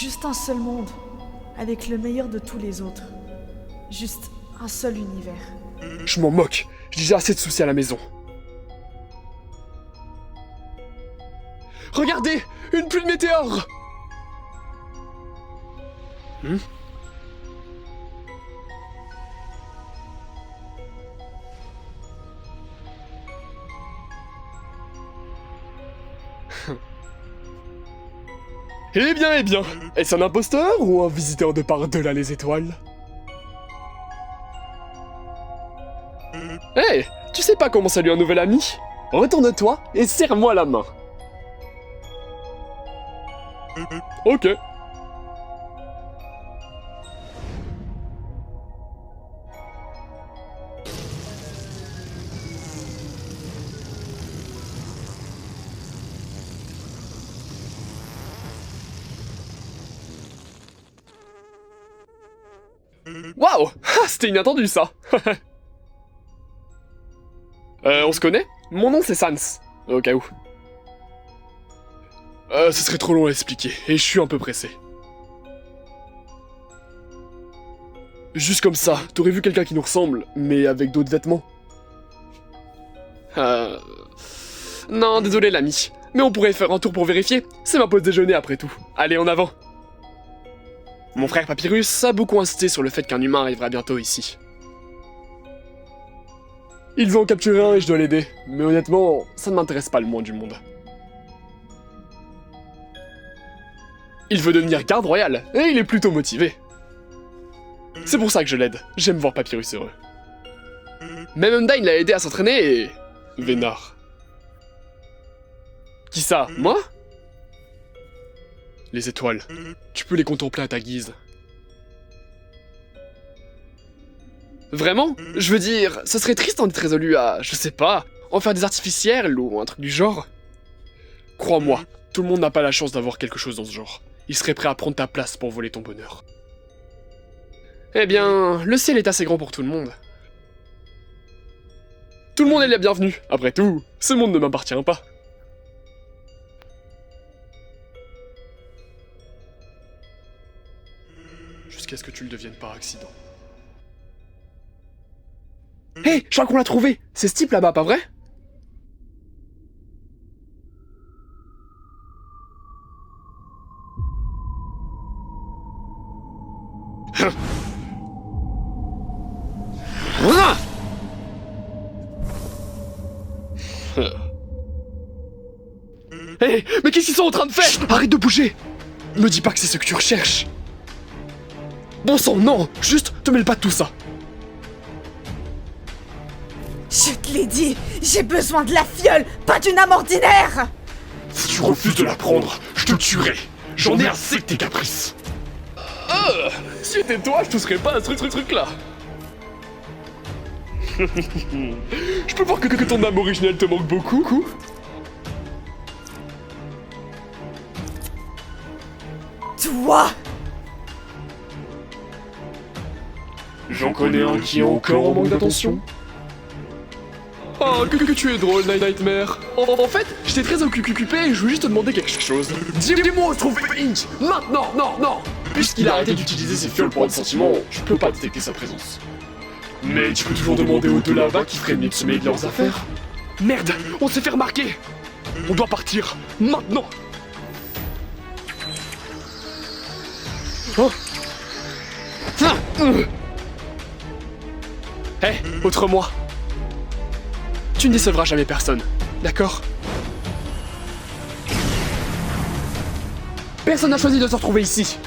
Juste un seul monde, avec le meilleur de tous les autres. Juste un seul univers. Je m'en moque, j'ai déjà assez de soucis à la maison. Regardez, une pluie de météores. Eh bien, est-ce un imposteur ou un visiteur de par-delà les étoiles? Hey, tu sais pas comment saluer un nouvel ami? Retourne-toi et serre-moi la main. Ok. Waouh! C'était inattendu ça! On se connaît? Mon nom c'est Sans, au cas où. Ce serait trop long à expliquer, et je suis un peu pressé. Juste comme ça, t'aurais vu quelqu'un qui nous ressemble, mais avec d'autres vêtements? Non, désolé l'ami, mais on pourrait faire un tour pour vérifier, c'est ma pause déjeuner après tout. Allez, en avant! Mon frère Papyrus a beaucoup insisté sur le fait qu'un humain arrivera bientôt ici. Ils vont en capturer un et je dois l'aider, mais honnêtement, ça ne m'intéresse pas le moins du monde. Il veut devenir garde royal, et il est plutôt motivé. C'est pour ça que je l'aide, j'aime voir Papyrus heureux. Même Undyne l'a aidé à s'entraîner et... Vénard. Qui ça, moi? Les étoiles, tu peux les contempler à ta guise. Vraiment? Je veux dire, ce serait triste d'en être résolu à, je sais pas, en faire des artificiels ou un truc du genre. Crois-moi, tout le monde n'a pas la chance d'avoir quelque chose dans ce genre. Il serait prêt à prendre ta place pour voler ton bonheur. Eh bien, le ciel est assez grand pour tout le monde. Tout le monde est la bienvenue. Après tout, ce monde ne m'appartient pas. Jusqu'à ce que tu le deviennes par accident. Hé, hey, je crois qu'on l'a trouvé. C'est ce type là-bas, pas vrai? Hé, hey, mais qu'est-ce qu'ils sont en train de faire? Arrête de bouger! Me dis pas que c'est ce que tu recherches. Bon sang, non! Juste, te mêle pas de tout ça. Je te l'ai dit, j'ai besoin de la fiole, pas d'une âme ordinaire! Si tu refuses de la prendre, je te tuerai. J'en ai assez de tes caprices. Si c'était toi, je te serais pas à ce truc là. Je peux voir que ton âme originelle te manque beaucoup. Toi! J'en connais un qui est encore en manque d'attention. Oh, que tu es drôle, Nightmare. En fait, j'étais très occupé et je voulais juste te demander quelque chose. Dis-moi où se trouve Link. Maintenant, non. Puisqu'il a arrêté d'utiliser ses fioles pour un sentiment, je peux pas détecter sa présence. Mais tu peux toujours demander aux deux là-bas qui feraient mieux de se mêler de leurs affaires. Merde, on s'est fait remarquer. On doit partir, maintenant. Oh. Hé, autre moi. Tu ne décevras jamais personne, d'accord? Personne n'a choisi de se retrouver ici.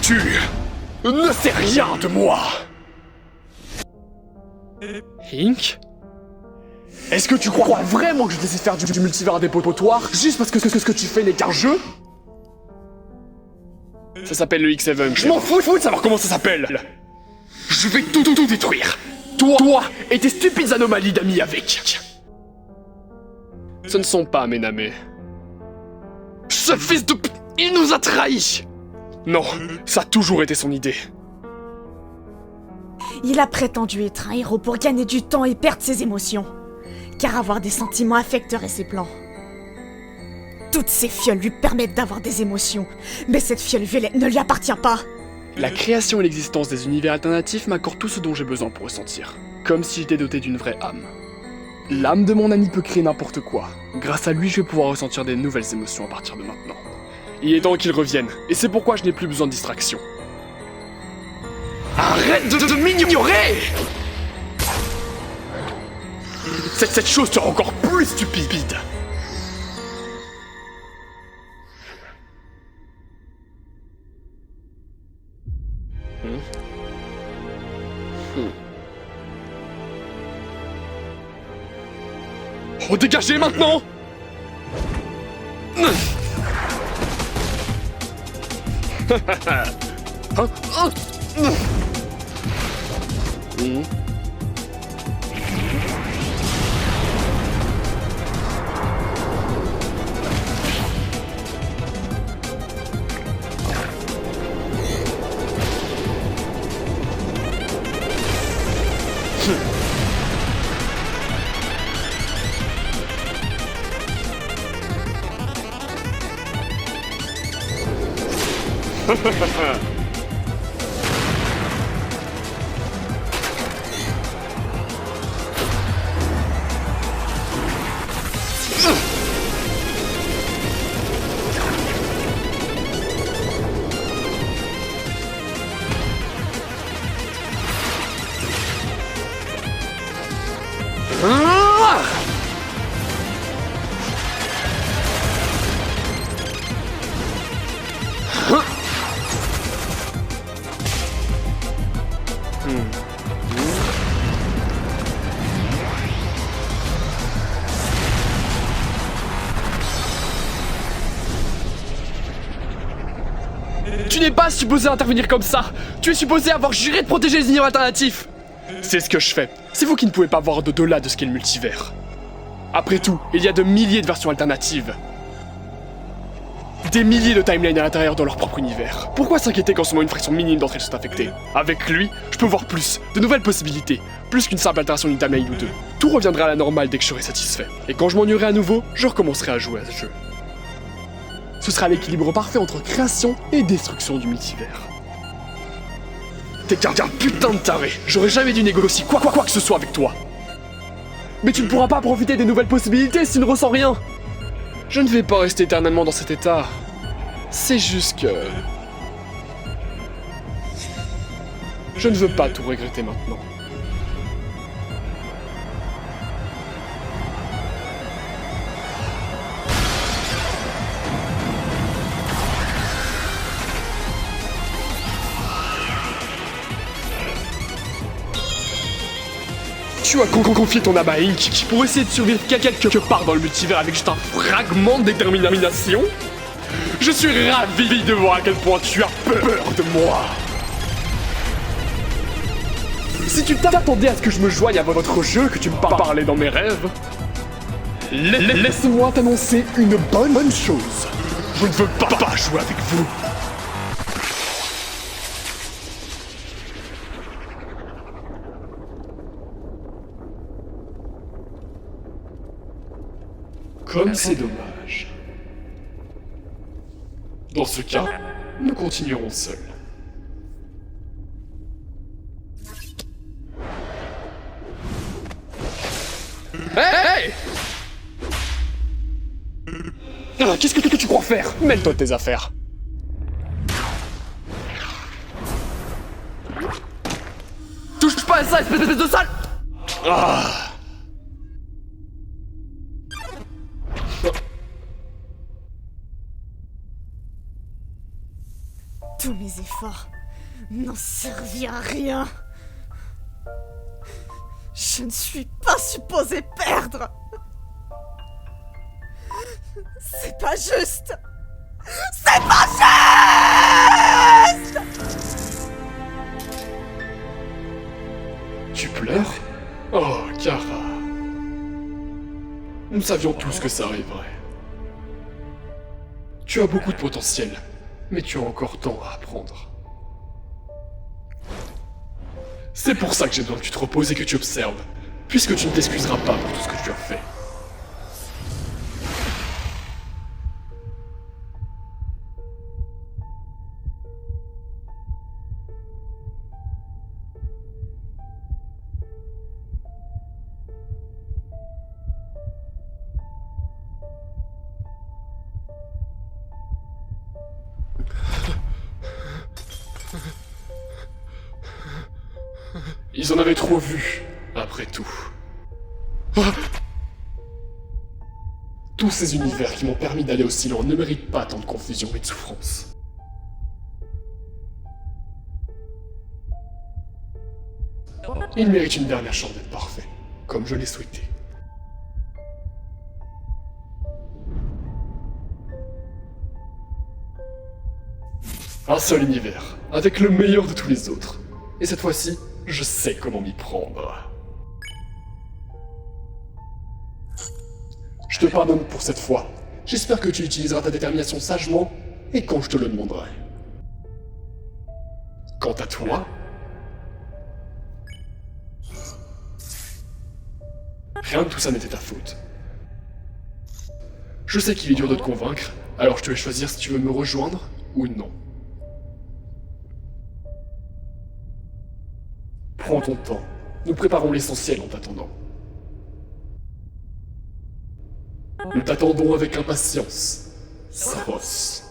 Tu ne sais rien de moi. Hink? Est-ce que tu crois vraiment que je te laisse faire du multivers dépotoir juste parce que ce que tu fais n'est qu'un jeu? Ça s'appelle le X7. Je m'en fous de savoir comment ça s'appelle. Je vais tout détruire. Toi et tes stupides anomalies d'amis avec. Ce ne sont pas mes namés. Ce fils de... Il nous a trahis. Non, ça a toujours été son idée. Il a prétendu être un héros pour gagner du temps et perdre ses émotions. Car avoir des sentiments affecterait ses plans. Toutes ces fioles lui permettent d'avoir des émotions, mais cette fiole violette ne lui appartient pas. La création et l'existence des univers alternatifs m'accordent tout ce dont j'ai besoin pour ressentir. Comme si j'étais doté d'une vraie âme. L'âme de mon ami peut créer n'importe quoi. Grâce à lui, je vais pouvoir ressentir des nouvelles émotions à partir de maintenant. Il est temps qu'il revienne, et c'est pourquoi je n'ai plus besoin de distraction. Arrête de m'ignorer! Cette chose te rend encore plus stupide! Oh, dégagez maintenant! Tu n'es pas supposé intervenir comme ça. Tu es supposé avoir juré de protéger les univers alternatifs. C'est ce que je fais. C'est vous qui ne pouvez pas voir d'au-delà de ce qu'est le multivers. Après tout, il y a de milliers de versions alternatives. Des milliers de timelines à l'intérieur de leur propre univers. Pourquoi s'inquiéter quand seulement une fraction minime d'entre elles sont affectées? Avec lui, je peux voir plus, de nouvelles possibilités, plus qu'une simple altération d'une timeline ou deux. Tout reviendra à la normale dès que je serai satisfait. Et quand je m'ennuierai à nouveau, je recommencerai à jouer à ce jeu. Ce sera l'équilibre parfait entre création et destruction du multivers. T'es qu'un putain de taré. J'aurais jamais dû négocier quoi que ce soit avec toi. Mais tu ne pourras pas profiter des nouvelles possibilités si tu ne ressens rien. Je ne vais pas rester éternellement dans cet état. C'est juste que... je ne veux pas tout regretter maintenant. Tu as confié ton âme à Ink pour essayer de survivre quelque part dans le multivers avec juste un fragment de détermination? Je suis ravi de voir à quel point tu as peur de moi. Si tu t'attendais à ce que je me joigne à votre jeu, que tu me parlais dans mes rêves, laisse-moi t'annoncer une bonne chose. Je ne veux pas jouer avec vous. Comme c'est dommage. Dans ce cas, nous continuerons seuls. Hey! Qu'est-ce que tu crois faire? Mêle-toi de tes affaires. Touche pas à ça, espèce de sale! Tous mes efforts n'ont servi à rien. Je ne suis pas supposé perdre. C'est pas juste. C'est pas juste. Tu pleures? Oh, Kara. Nous savions tous que ça arriverait. Tu as beaucoup de potentiel, mais tu as encore tant à apprendre. C'est pour ça que j'ai besoin que tu te reposes et que tu observes, puisque tu ne t'excuseras pas pour tout ce que tu as fait. Ils en avaient trop vu, après tout. Ah. Tous ces univers qui m'ont permis d'aller aussi loin ne méritent pas tant de confusion et de souffrance. Ils méritent une dernière chance d'être parfaits, comme je l'ai souhaité. Un seul univers, avec le meilleur de tous les autres. Et cette fois-ci, je sais comment m'y prendre. Je te pardonne pour cette fois. J'espère que tu utiliseras ta détermination sagement et quand je te le demanderai. Quant à toi... Rien de tout ça n'était ta faute. Je sais qu'il est dur de te convaincre, alors je te laisse choisir si tu veux me rejoindre ou non. Prends ton temps. Nous préparons l'essentiel en t'attendant. Nous t'attendons avec impatience, Saros.